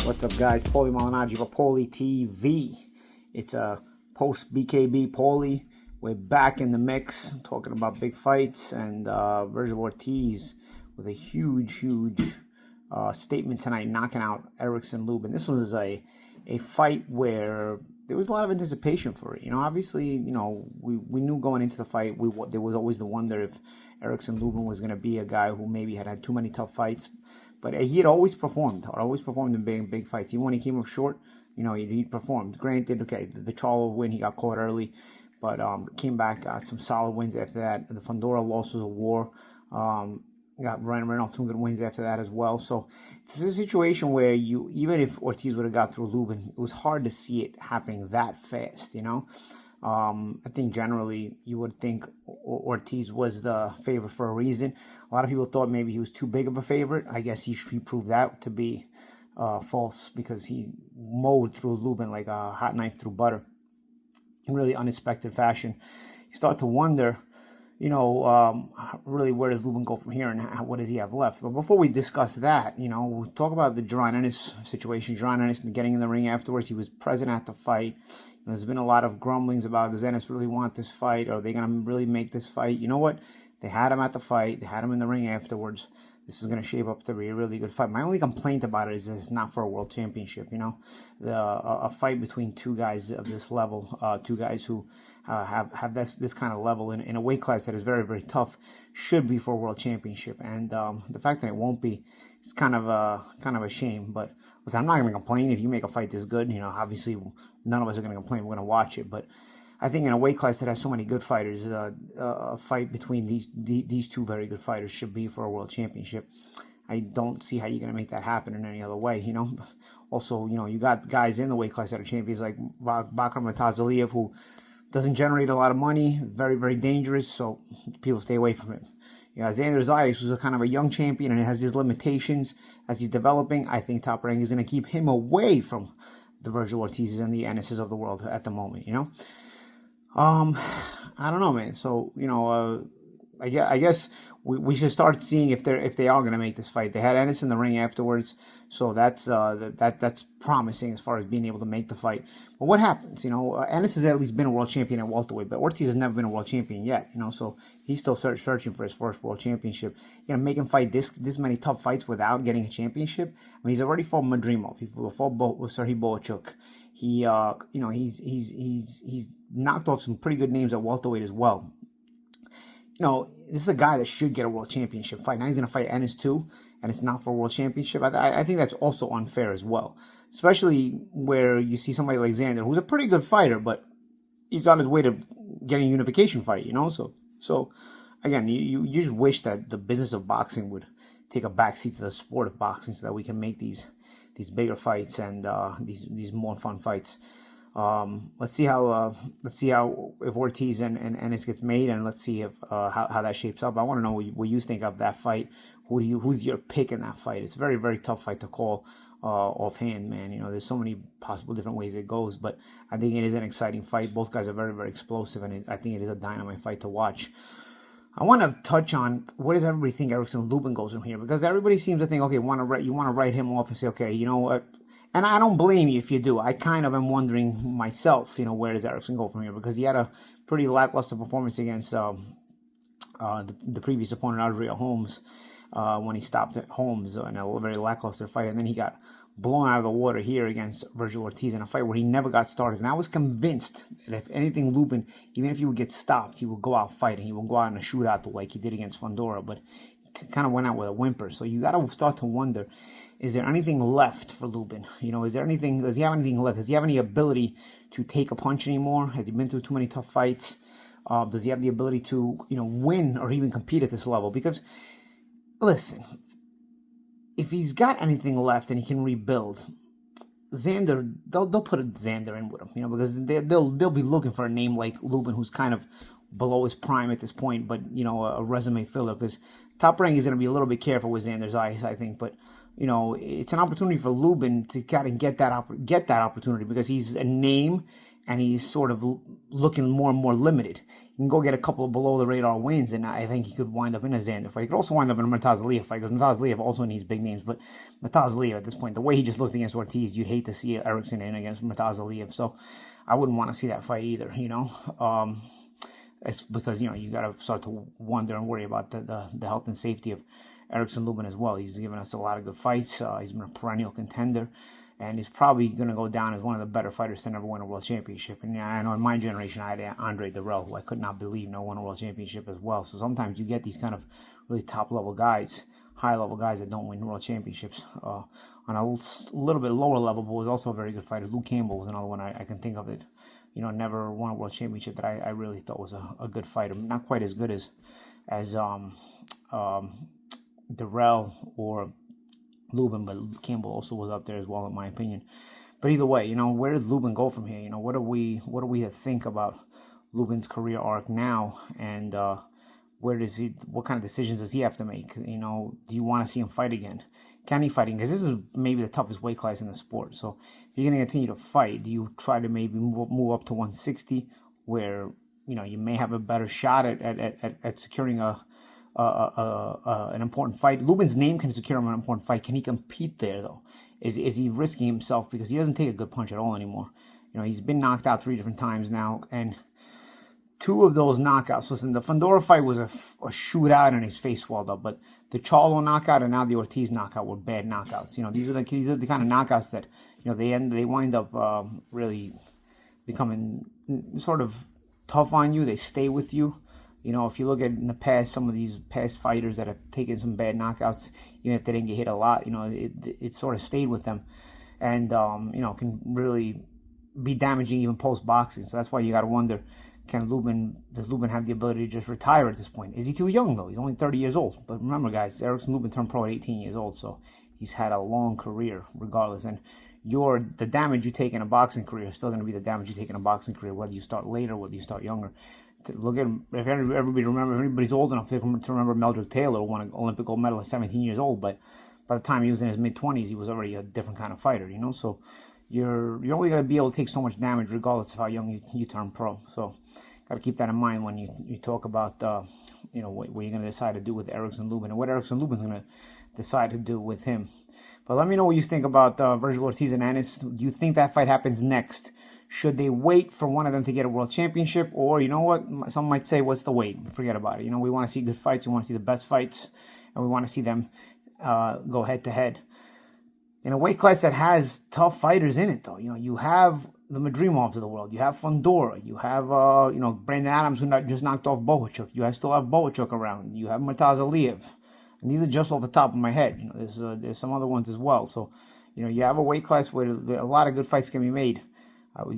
What's up, guys? Paulie Malignaggi for Paulie TV. It's a post BKB Paulie. We're back in the mix, talking about big fights, and Vergil Ortiz with a huge statement tonight, knocking out Erickson Luben. This was a fight where there was a lot of anticipation for it. Obviously, we knew going into the fight, there was always the wonder if Erickson Luben was going to be a guy who maybe had too many tough fights. But he had always performed in big fights. Even when he came up short, he performed. Granted, okay, the Charlo win, he got caught early, but came back, got some solid wins after that. The Fundora loss was a war. Got Reynolds some good wins after that as well. So it's a situation where even if Ortiz would have got through Luben, it was hard to see it happening that fast, I think generally you would think Ortiz was the favorite for a reason. A lot of people thought maybe he was too big of a favorite. I guess he proved that to be false, because he mowed through Luben like a hot knife through butter in really unexpected fashion. You start to wonder, really where does Luben go from here, and what does he have left? But before we discuss that, we'll talk about the Jerron Ennis situation. Jerron Ennis getting in the ring afterwards. He was present at the fight. There's been a lot of grumblings about, does Ennis really want this fight? Are they going to really make this fight? You know what? They had him at the fight. They had him in the ring afterwards. This is going to shape up to be a really good fight. My only complaint about it is that it's not for a world championship, a fight between two guys of this level, two guys who have this kind of level in a weight class that is very, very tough, should be for a world championship. And the fact that it won't be, it's kind of a shame. But listen, I'm not going to complain if you make a fight this good. Obviously none of us are going to complain. We're going to watch it. But I think in a weight class that has so many good fighters, a fight between these two very good fighters should be for a world championship. I don't see how you're going to make that happen in any other way, Also, you got guys in the weight class that are champions like Bakram Matazaliev, who doesn't generate a lot of money, very, very dangerous, so people stay away from him. Xander Zayas, who's a kind of a young champion and has his limitations as he's developing. I think Top Rank is going to keep him away from the Vergil Ortizes and the Ennises of the world at the moment, I don't know, man. So, I guess we should start seeing if they are going to make this fight. They had Ennis in the ring afterwards, so that's promising as far as being able to make the fight. But what happens? Ennis has at least been a world champion at welterweight, but Ortiz has never been a world champion yet. So he's still searching for his first world championship. Make him fight this many tough fights without getting a championship. I mean, he's already fought Madrimov. He fought with Serhii Boachuk. He's knocked off some pretty good names at welterweight as well. This is a guy that should get a world championship fight. Now he's going to fight Ennis too, and it's not for a world championship. I think that's also unfair as well, especially where you see somebody like Xander, who's a pretty good fighter, but he's on his way to getting a unification fight, So again, you just wish that the business of boxing would take a backseat to the sport of boxing so that we can make these bigger fights and these more fun fights. Let's see how if Ortiz and Ennis gets made, and let's see if how that shapes up. I want to know what you think of that fight. Who's your pick in that fight? It's a very, very tough fight to call offhand, man. There's so many possible different ways it goes, but I think it is an exciting fight. Both guys are very, very explosive, and I think it is a dynamite fight to watch. I want to touch on, what does everybody think Erickson Luben goes from here? Because everybody seems to think, okay, you want to write him off and say, okay, you know what? And I don't blame you if you do. I kind of am wondering myself, where does Erickson go from here? Because he had a pretty lackluster performance against the previous opponent, Adriel Holmes, when he stopped at Holmes in a very lackluster fight. And then he got blown out of the water here against Vergil Ortiz in a fight where he never got started. And I was convinced that if anything, Luben, even if he would get stopped, he would go out fighting. He would go out in a shootout like he did against Fundora. But he kind of went out with a whimper. So you got to start to wonder, is there anything left for Luben? Is there anything? Does he have anything left? Does he have any ability to take a punch anymore? Has he been through too many tough fights? Does he have the ability to, win or even compete at this level? Because, listen, if he's got anything left and he can rebuild, Xander, they'll put a Xander in with him, because they'll be looking for a name like Luben, who's kind of below his prime at this point, but a resume filler. Because Top Rank is going to be a little bit careful with Xander's eyes, I think, but. It's an opportunity for Luben to kind of get that opportunity, because he's a name and he's sort of looking more and more limited. can go get a couple of below-the-radar wins, and I think he could wind up in a Xander fight. He could also wind up in a Murtaza fight, because Murtaza also needs big names. But Murtaza at this point, the way he just looked against Ortiz, you'd hate to see Erickson in against Murtaza. So I wouldn't want to see that fight either, It's because, you got to start to wonder and worry about the health and safety of Erickson Luben as well. He's given us a lot of good fights. He's been a perennial contender. And he's probably going to go down as one of the better fighters to never win a world championship. And I know in my generation, I had Andre Dirrell, who I could not believe no won a world championship as well. So sometimes you get these kind of really top-level guys, high-level guys that don't win world championships. On a little bit lower level, but was also a very good fighter. Luke Campbell was another one I can think of it. Never won a world championship that I really thought was a good fighter. Not quite as good as Dirrell or Luben, but Campbell also was up there as well, in my opinion. But either way, where does Luben go from here? What do we to think about Luben's career arc now, and what kind of decisions does he have to make? Do you want to see him fight again? Can he fight again? Because this is maybe the toughest weight class in the sport. So if you're going to continue to fight, do you try to maybe move up to 160, where you may have a better shot at securing an important fight? Luben's name can secure him an important fight. Can he compete there, though? Is he risking himself? Because he doesn't take a good punch at all anymore. He's been knocked out 3 different times now, and 2 of those knockouts. Listen, the Fundora fight was a shootout and his face swelled up, but the Charlo knockout and now the Ortiz knockout were bad knockouts. These are the kind of knockouts that they wind up really becoming sort of tough on you. They stay with you. If you look at in the past, some of these past fighters that have taken some bad knockouts, even if they didn't get hit a lot, it sort of stayed with them, and can really be damaging even post boxing. So that's why you got to wonder, does Luben have the ability to just retire at this point? Is he too young though? He's only 30 years old. But remember, guys, Erickson Luben turned pro at 18 years old, so he's had a long career regardless. And the damage you take in a boxing career is still going to be the damage you take in a boxing career, whether you start later, whether you start younger. Look at if everybody's old enough to remember Meldrick Taylor, who won an Olympic gold medal at 17 years old, but by the time he was in his mid-20s, he was already a different kind of fighter, So you're only going to be able to take so much damage regardless of how young you turn pro. So got to keep that in mind when you talk about what you're going to decide to do with Erickson Luben and what Erickson Luben's going to decide to do with him. But let me know what you think about Vergil Ortiz and Ennis. Do you think that fight happens next? Should they wait for one of them to get a world championship? Or, some might say, what's the wait? Forget about it. We want to see good fights. We want to see the best fights. And we want to see them go head-to-head. In a weight class that has tough fighters in it, though. You have the Madrimovs of the world. You have Fundora. You have, Brandon Adams, who just knocked off Bohachuk. You still have Bohachuk around. You have Murtaza. And these are just off the top of my head. There's some other ones as well. So, you have a weight class where a lot of good fights can be made.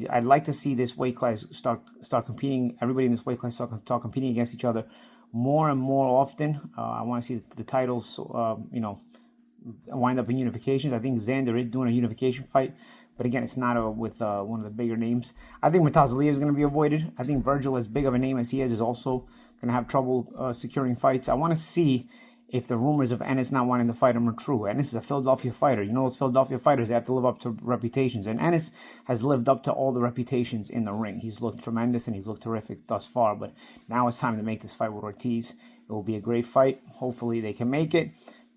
I'd like to see this weight class start competing. Everybody in this weight class start competing against each other more and more often. I want to see the titles, wind up in unifications. I think Xander is doing a unification fight, but again, it's not with one of the bigger names. I think Murtaza is going to be avoided. I think Vergil, as big of a name as he is also going to have trouble securing fights. I want to see if the rumors of Ennis not wanting to fight him are true. Ennis is a Philadelphia fighter. Those Philadelphia fighters, they have to live up to reputations. And Ennis has lived up to all the reputations in the ring. He's looked tremendous and he's looked terrific thus far. But now it's time to make this fight with Ortiz. It will be a great fight. Hopefully they can make it.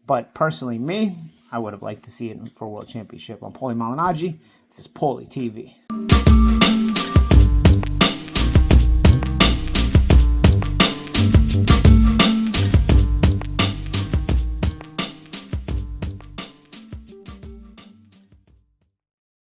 But personally, I would have liked to see it for a world championship. I'm Paulie Malignaggi. This is Paulie TV.